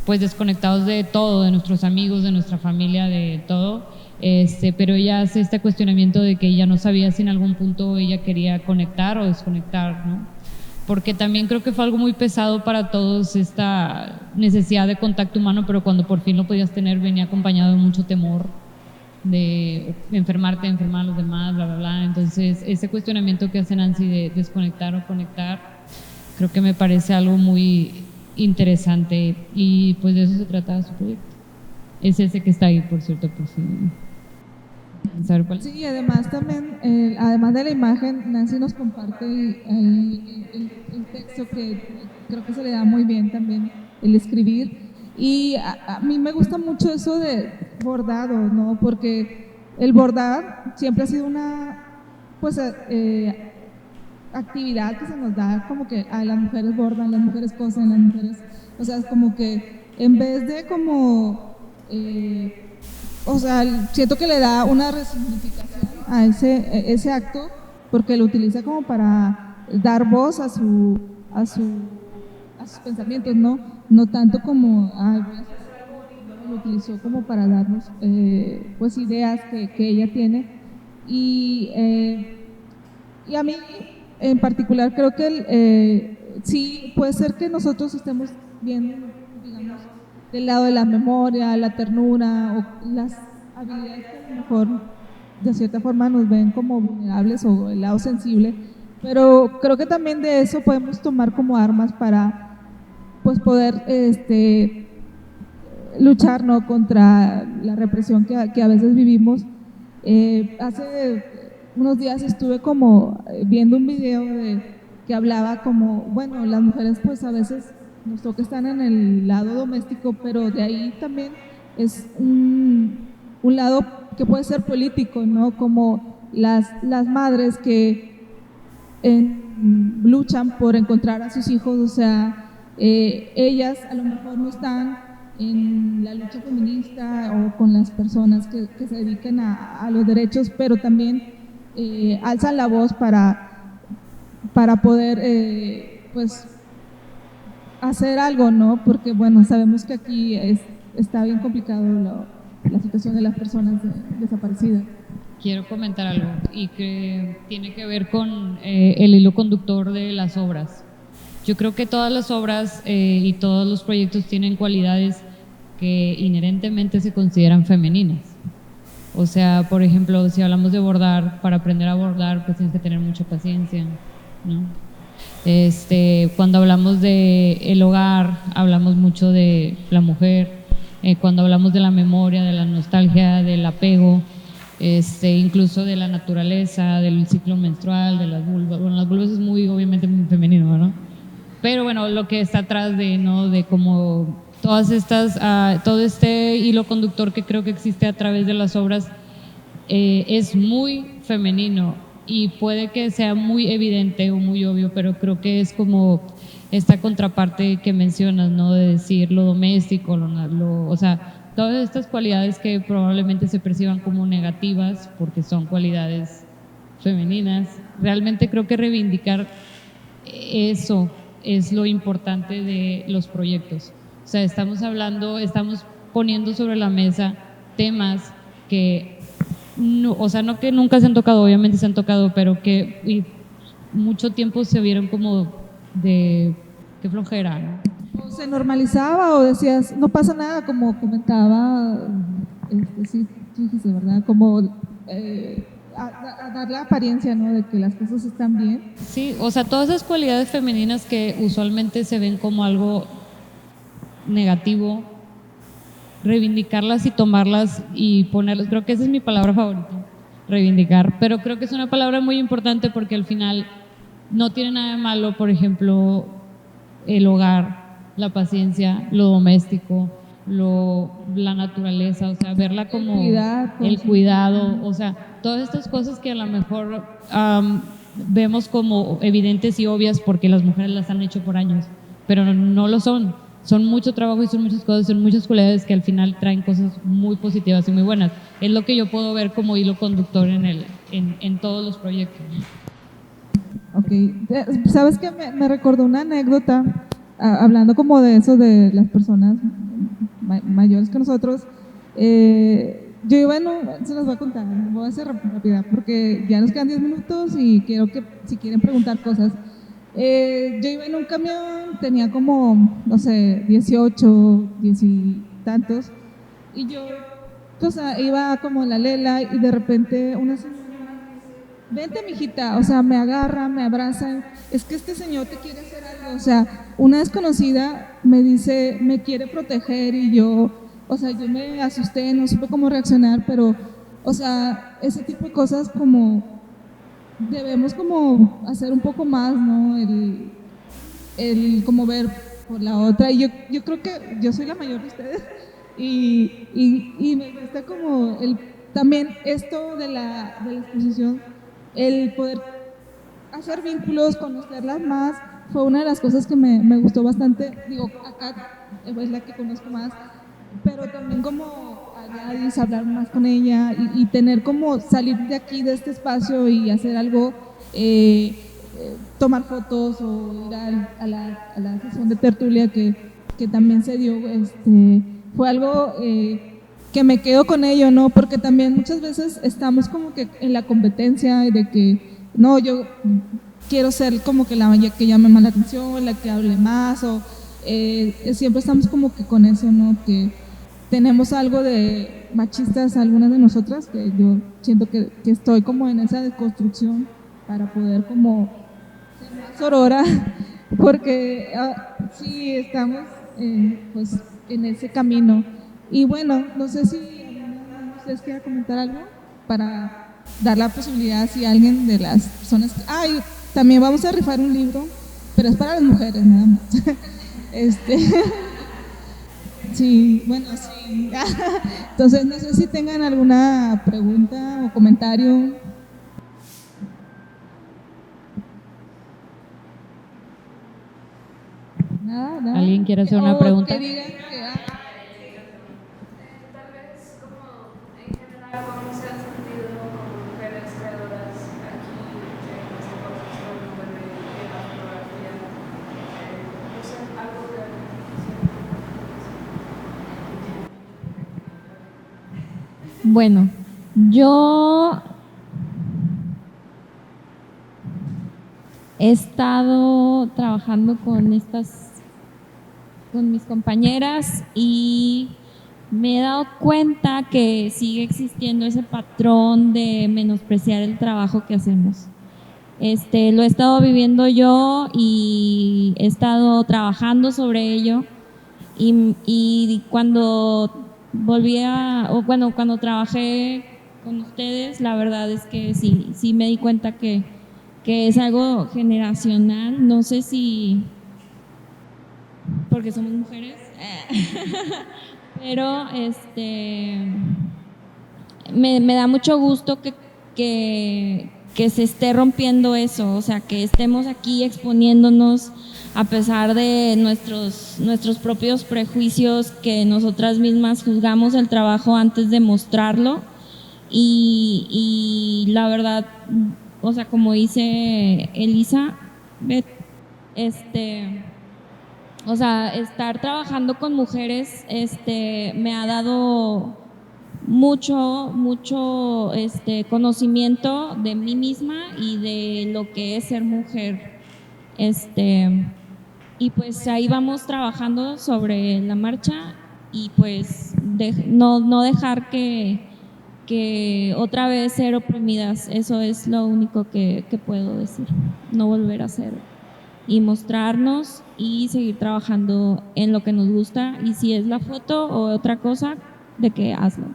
pues desconectados de todo, de nuestros amigos, de nuestra familia, de todo. Pero ella hace este cuestionamiento de que ella no sabía si en algún punto ella quería conectar o desconectar, ¿no? Porque también creo que fue algo muy pesado para todos esta necesidad de contacto humano, pero cuando por fin lo podías tener venía acompañado de mucho temor de enfermarte, enfermar a los demás, bla, bla, bla. Entonces, ese cuestionamiento que hace Nancy de desconectar o conectar, creo que me parece algo muy interesante y pues de eso se trataba su proyecto. Es ese que está ahí, por cierto, por si saber cuál. Sí, y además también, además de la imagen, Nancy nos comparte el texto que creo que se le da muy bien también, el escribir. Y a mí me gusta mucho eso de bordado, ¿no? Porque el bordar siempre ha sido una, pues, actividad que se nos da como que a las mujeres bordan, las mujeres cosen, las mujeres, o sea, es como que en vez de como, o sea, siento que le da una resignificación a ese acto porque lo utiliza como para dar voz a sus pensamientos, no tanto como lo utilizó como para darnos pues ideas que ella tiene y a mí en particular creo que sí puede ser que nosotros estemos viendo, digamos, del lado de la memoria, la ternura o las habilidades que a lo mejor de cierta forma nos ven como vulnerables o el lado sensible, pero creo que también de eso podemos tomar como armas para pues poder luchar, ¿no?, contra la represión que a veces vivimos. Hace unos días estuve como viendo un video que hablaba como, bueno, las mujeres pues a veces nos toca estar en el lado doméstico, pero de ahí también es un lado que puede ser político, ¿no? Como las madres que luchan por encontrar a sus hijos, o sea, ellas a lo mejor no están en la lucha feminista o con las personas que se dediquen a los derechos, pero también alzan la voz para poder pues hacer algo, ¿no? Porque bueno, sabemos que aquí está bien complicado la situación de las personas desaparecidas. Quiero comentar algo y que tiene que ver con el hilo conductor de las obras. Yo creo que todas las obras y todos los proyectos tienen cualidades que inherentemente se consideran femeninas. O sea, por ejemplo, si hablamos de bordar, para aprender a bordar, pues tienes que tener mucha paciencia, ¿no? Cuando hablamos de el hogar, hablamos mucho de la mujer. Cuando hablamos de la memoria, de la nostalgia, del apego, incluso de la naturaleza, del ciclo menstrual, de las vulvas. Bueno, las vulvas es muy, obviamente, muy femenino, ¿no? Pero bueno, lo que está atrás de, ¿no?, de como todas estas, todo este hilo conductor que creo que existe a través de las obras es muy femenino y puede que sea muy evidente o muy obvio, pero creo que es como esta contraparte que mencionas, ¿no?, de decir lo doméstico, o sea, todas estas cualidades que probablemente se perciban como negativas porque son cualidades femeninas. Realmente creo que reivindicar eso es lo importante de los proyectos. O sea, estamos poniendo sobre la mesa temas que, no, o sea, no que nunca se han tocado, obviamente se han tocado, pero que mucho tiempo se vieron como de qué flojera, ¿no? O se normalizaba o decías, no pasa nada, como comentaba, sí, dijiste, ¿verdad? Como a dar la apariencia, ¿no?, de que las cosas están bien. Sí, o sea, todas esas cualidades femeninas que usualmente se ven como algo negativo, reivindicarlas y tomarlas y ponerlas, creo que esa es mi palabra favorita, reivindicar, pero creo que es una palabra muy importante porque al final no tiene nada de malo, por ejemplo, el hogar, la paciencia, lo doméstico, la naturaleza, o sea, verla como el cuidado, o sea, todas estas cosas que a lo mejor vemos como evidentes y obvias porque las mujeres las han hecho por años, pero no lo son. Son mucho trabajo y son muchas cosas, son muchas cualidades que al final traen cosas muy positivas y muy buenas. Es lo que yo puedo ver como hilo conductor en todos los proyectos. Ok, ¿sabes qué? Me recordó una anécdota, hablando como de eso, de las personas mayores que nosotros. Yo iba se los voy a contar, voy a hacer rápida, porque ya nos quedan 10 minutos y quiero que, si quieren preguntar cosas. Yo iba en un camión, tenía como, no sé, 18, 10 y tantos, y yo, o sea, iba como en la lela y de repente una señora me dice, vente mijita, o sea, me agarra, me abraza, es que este señor te quiere hacer algo, o sea, una desconocida me dice, me quiere proteger y yo, o sea, yo me asusté, no supe cómo reaccionar, pero, o sea, ese tipo de cosas como debemos como hacer un poco más, ¿no? El como ver por la otra. Y yo creo que yo soy la mayor de ustedes y me gusta como también esto de la exposición, el poder hacer vínculos, conocerlas más, fue una de las cosas que me gustó bastante. Digo, acá es la que conozco más, pero también como a Gladys, hablar más con ella y tener como salir de aquí, de este espacio y hacer algo, tomar fotos o ir a la sesión de tertulia que también se dio, fue algo que me quedo con ello, ¿no? Porque también muchas veces estamos como que en la competencia de que, no, yo quiero ser como que la que llame más la atención, la que hable más, o siempre estamos como que con eso, ¿no? Que tenemos algo de machistas, algunas de nosotras, que yo siento que estoy como en esa deconstrucción para poder como ser más sorora, porque sí estamos pues en ese camino. Y bueno, no sé si ustedes quieren comentar algo para dar la posibilidad si alguien de las personas y también vamos a rifar un libro, pero es para las mujeres nada más. Sí, bueno, sí. Entonces, no sé si tengan alguna pregunta o comentario. Nada. ¿Alguien quiere hacer una pregunta? Que digan que, Tal vez como en general cómo se han sentido como mujeres creadoras aquí en esta construcción de la fotografía. No sé, algo que Bueno, yo he estado trabajando con mis compañeras y me he dado cuenta que sigue existiendo ese patrón de menospreciar el trabajo que hacemos. Lo he estado viviendo yo y he estado trabajando sobre ello y cuando cuando trabajé con ustedes, la verdad es que sí me di cuenta que es algo generacional, no sé si porque somos mujeres, pero me da mucho gusto que se esté rompiendo eso, o sea, que estemos aquí exponiéndonos a pesar de nuestros propios prejuicios, que nosotras mismas juzgamos el trabajo antes de mostrarlo y la verdad, o sea, como dice Elisa, o sea, estar trabajando con mujeres me ha dado mucho conocimiento de mí misma y de lo que es ser mujer. Y pues ahí vamos trabajando sobre la marcha y pues no dejar que otra vez ser oprimidas, eso es lo único que puedo decir, no volver a hacerlo y mostrarnos y seguir trabajando en lo que nos gusta y si es la foto o otra cosa, de que hazlo.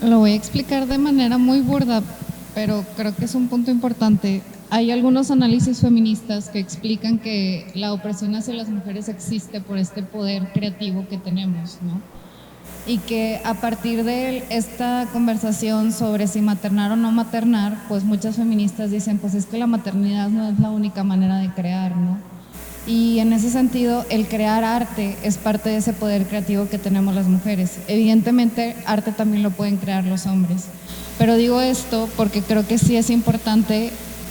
Lo voy a explicar de manera muy burda, pero creo que es un punto importante. hay algunos análisis feministas que explican que la opresión hacia las mujeres existe por este poder creativo que tenemos, ¿no? Y que a partir de esta conversación sobre si maternar o no maternar, pues muchas feministas dicen, pues es que la maternidad no es la única manera de crear, ¿no? Y en ese sentido, el crear arte es parte de ese poder creativo que tenemos las mujeres. Evidentemente, arte también lo pueden crear los hombres. Pero digo esto porque creo que sí es importante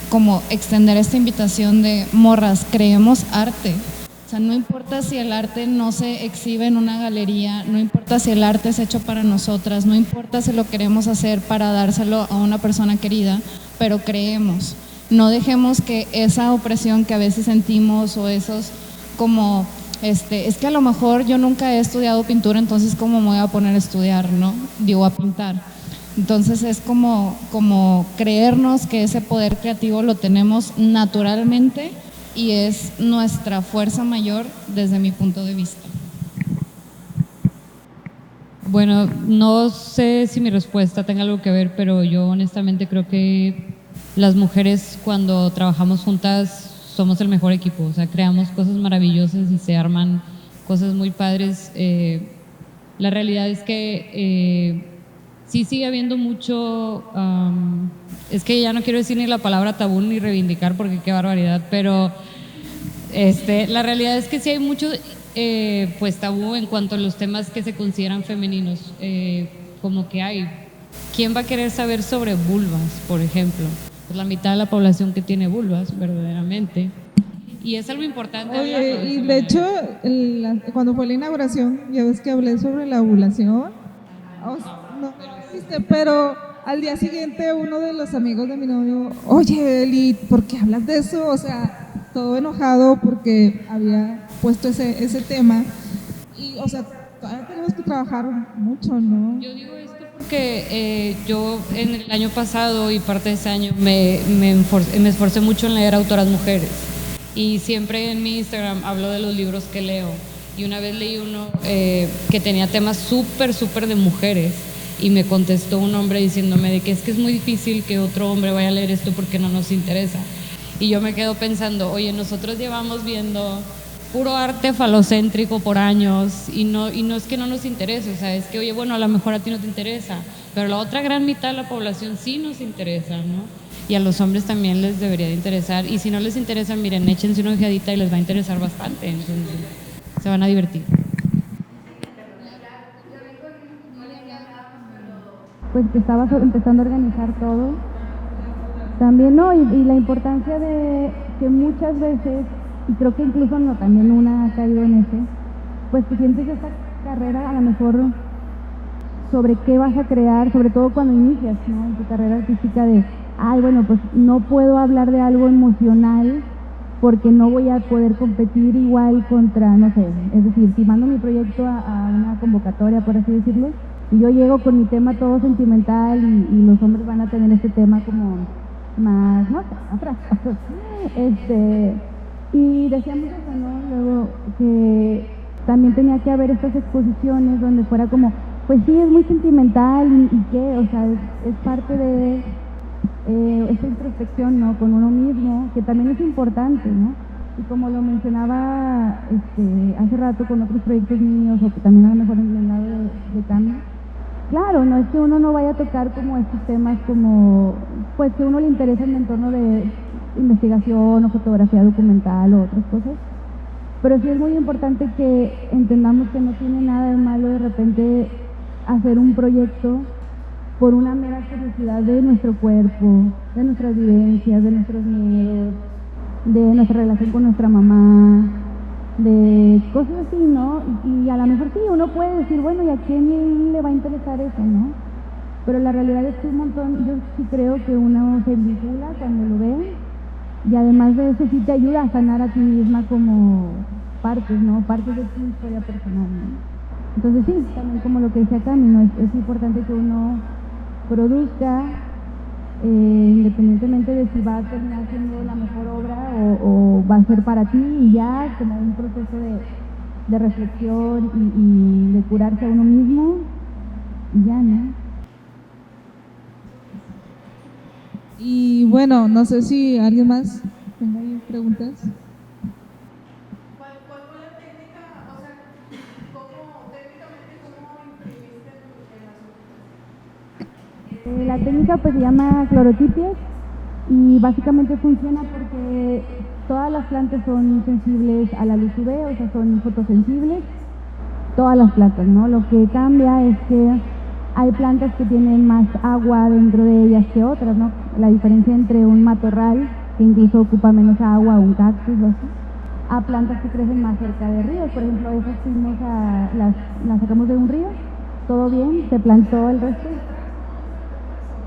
como extender esta invitación de morras, creemos arte. O sea, no importa si el arte no se exhibe en una galería, no importa si el arte es hecho para nosotras, no importa si lo queremos hacer para dárselo a una persona querida, pero creemos. No dejemos que esa opresión que a veces sentimos o esos como, es que a lo mejor yo nunca he estudiado pintura, entonces ¿cómo me voy a poner a estudiar, no? Digo, a pintar. Entonces es como creernos que ese poder creativo lo tenemos naturalmente y es nuestra fuerza mayor desde mi punto de vista. Bueno, no sé si mi respuesta tenga algo que ver, pero yo honestamente creo que las mujeres cuando trabajamos juntas somos el mejor equipo, o sea, creamos cosas maravillosas y se arman cosas muy padres. La realidad es que sí sigue habiendo mucho, es que ya no quiero decir ni la palabra tabú ni reivindicar porque qué barbaridad, pero la realidad es que sí hay mucho pues tabú en cuanto a los temas que se consideran femeninos, como que hay, ¿quién va a querer saber sobre vulvas, por ejemplo? Pues la mitad de la población que tiene vulvas, verdaderamente. Y es algo importante. Oye, y de hecho, cuando fue la inauguración, ya ves que hablé sobre la ovulación. No existe, pero al día siguiente uno de los amigos de mi novio, oye, Eli, ¿por qué hablas de eso? O sea, todo enojado porque había puesto ese tema. Y, o sea, todavía tenemos que trabajar mucho, ¿no? Yo digo esto porque yo en el año pasado y parte de ese año me esforcé mucho en leer autoras mujeres. Y siempre en mi Instagram hablo de los libros que leo. Y una vez leí uno que tenía temas súper de mujeres y me contestó un hombre diciéndome de que es muy difícil que otro hombre vaya a leer esto porque no nos interesa. Y yo me quedo pensando, oye, nosotros llevamos viendo puro arte falocéntrico por años y no es que no nos interese, o sea, es que, oye, bueno, a lo mejor a ti no te interesa, pero la otra gran mitad de la población sí nos interesa, ¿no? Y a los hombres también les debería de interesar, y si no les interesa, miren, échense una ojeadita y les va a interesar bastante, entonces se van a divertir. Pues que estaba empezando a organizar todo. También, ¿no? Y la importancia de que muchas veces, y creo que incluso no, también una ha caído en ese, pues que sientes esta carrera a lo mejor sobre qué vas a crear, sobre todo cuando inicias, ¿no? En tu carrera artística de, ay, bueno, pues no puedo hablar de algo emocional porque no voy a poder competir igual contra, no sé, es decir, si mando mi proyecto a una convocatoria, por así decirlo, y yo llego con mi tema todo sentimental y los hombres van a tener este tema como más, no sé, atrás. Y decíamos eso, ¿no? Luego que también tenía que haber estas exposiciones donde fuera como, pues sí, es muy sentimental y qué, o sea, es parte de esta introspección, ¿no? Con uno mismo, que también es importante, ¿no? Y como lo mencionaba hace rato con otros proyectos míos, o que también a lo mejor en el lado de cambio, claro, no es que uno no vaya a tocar como estos temas como, pues que a uno le interesa en el entorno de investigación o fotografía documental o otras cosas, pero sí es muy importante que entendamos que no tiene nada de malo de repente hacer un proyecto por una mera curiosidad de nuestro cuerpo, de nuestras vivencias, de nuestros miedos, de nuestra relación con nuestra mamá, de cosas así, ¿no? Y a lo mejor sí, uno puede decir, bueno, ¿y a quién le va a interesar eso, no? Pero la realidad es que un montón, yo sí creo que uno se vincula cuando lo ve, y además de eso sí te ayuda a sanar a ti misma como partes, ¿no? Partes de tu historia personal, ¿no? Entonces sí, también como lo que decía Cami, ¿no? Es importante que uno produzca, independientemente de si va a terminar siendo la mejor obra o va a ser para ti, y ya como un proceso de reflexión y de curarse a uno mismo, y ya, ¿no? Y bueno, no sé si alguien más tenga ahí preguntas. ¿Cuál fue la técnica? O sea, técnicamente, ¿cómo imprimiste en las hojas? La técnica pues se llama clorotipias y básicamente funciona porque todas las plantas son sensibles a la luz UV, o sea, son fotosensibles, todas las plantas, ¿no? Lo que cambia es que hay plantas que tienen más agua dentro de ellas que otras, ¿no? La diferencia entre un matorral, que incluso ocupa menos agua, o un cactus o así, a plantas que crecen más cerca de ríos. Por ejemplo, esas las sacamos de un río, todo bien, se plantó el resto.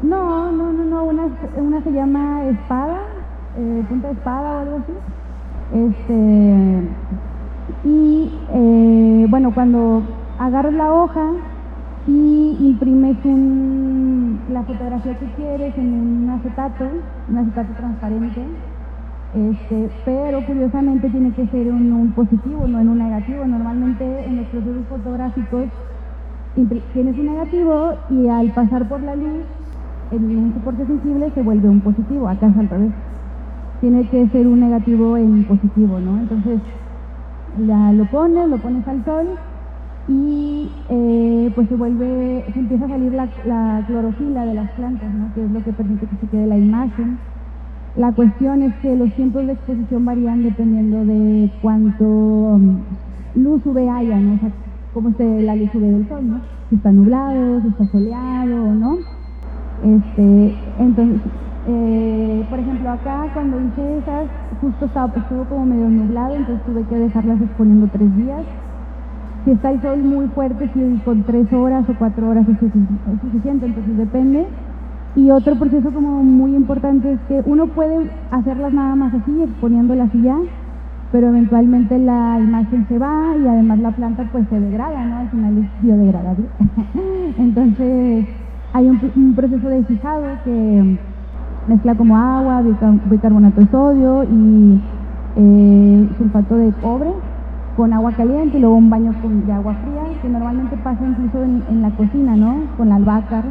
No, una se llama espada, punta de espada o algo así. Bueno, cuando agarras la hoja y imprimes la fotografía que quieres en un acetato transparente, pero curiosamente tiene que ser en un positivo, no en un negativo. Normalmente en los procesos fotográficos tienes un negativo y al pasar por la luz en un soporte sensible se vuelve un positivo. Acá es al revés, tiene que ser un negativo en positivo, ¿no? Entonces lo pones al sol y pues se empieza a salir la clorofila de las plantas, ¿no? Que es lo que permite que se quede la imagen. La cuestión es que los tiempos de exposición varían dependiendo de cuánto luz UV haya, ¿no? O sea, cómo esté la luz UV del sol, ¿no? Si está nublado, si está soleado o no. Entonces, por ejemplo, acá cuando hice esas, justo estuvo como medio nublado, entonces tuve que dejarlas exponiendo 3 días. Si está el sol muy fuerte, si con 3 horas o 4 horas es suficiente, entonces depende. Y otro proceso como muy importante es que uno puede hacerlas nada más así, exponiéndolas y ya, pero eventualmente la imagen se va y además la planta pues se degrada, ¿no? Al final es biodegradable. Entonces hay un proceso de fijado que mezcla como agua, bicarbonato de sodio y sulfato de cobre con agua caliente y luego un baño de agua fría, que normalmente pasa incluso en la cocina, ¿no? Con la albahaca,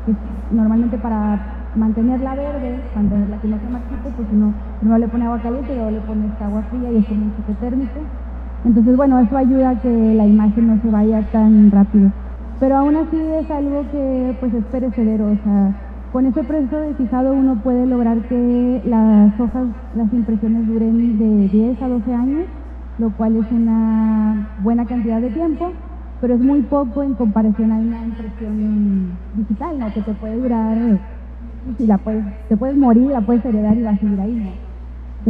que normalmente para mantenerla verde, mantenerla que no se marchite, pues uno le pone agua caliente y luego le pone esta agua fría y es como un choque térmico. Entonces, bueno, eso ayuda a que la imagen no se vaya tan rápido. Pero aún así es algo que pues es perecedero, o sea, con ese proceso de fijado uno puede lograr que las hojas, las impresiones duren de 10 a 12 años, lo cual es una buena cantidad de tiempo, pero es muy poco en comparación a una impresión digital, ¿no? Que te puede durar, si te puedes morir, la puedes heredar y va a seguir ahí, ¿no?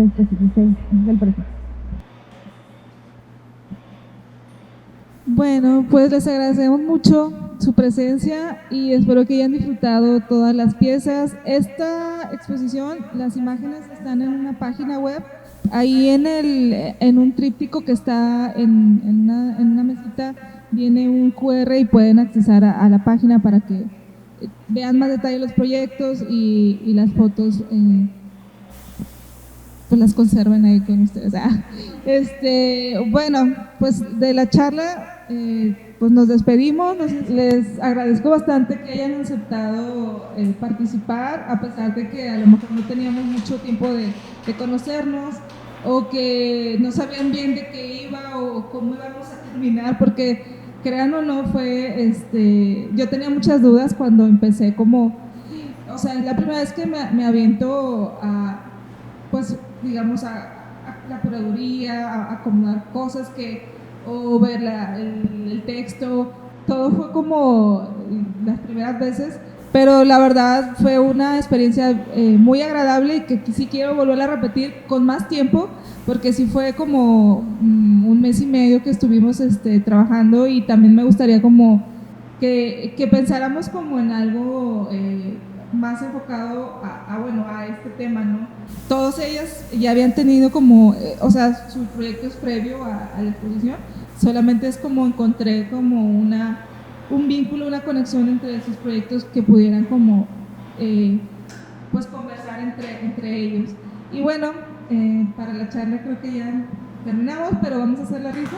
Entonces, pues ese es el proceso. Bueno, pues les agradecemos mucho su presencia y espero que hayan disfrutado todas las piezas. Esta exposición, las imágenes están en una página web, ahí en un tríptico que está en una mesita, viene un QR y pueden accesar a la página para que vean más detalle los proyectos y las fotos, pues las conserven ahí con ustedes. Bueno, pues de la charla pues nos despedimos. Les agradezco bastante que hayan aceptado participar, a pesar de que a lo mejor no teníamos mucho tiempo de conocernos o que no sabían bien de qué iba o cómo íbamos a terminar, porque crean o no fue, yo tenía muchas dudas cuando empecé o sea, es la primera vez que me aviento a, pues digamos, a la curaduría, a acomodar cosas o ver el texto, todo fue como las primeras veces, pero la verdad fue una experiencia muy agradable y que sí quiero volver a repetir con más tiempo, porque sí fue como 1 mes y medio que estuvimos trabajando, y también me gustaría como que pensáramos como en algo más enfocado a este tema, ¿no? Todas ellas ya habían tenido como, o sea, sus proyectos previo a la exposición, solamente es como encontré como un vínculo, una conexión entre sus proyectos que pudieran como pues conversar entre ellos. Y bueno, para la charla creo que ya terminamos, pero vamos a hacer la rifa.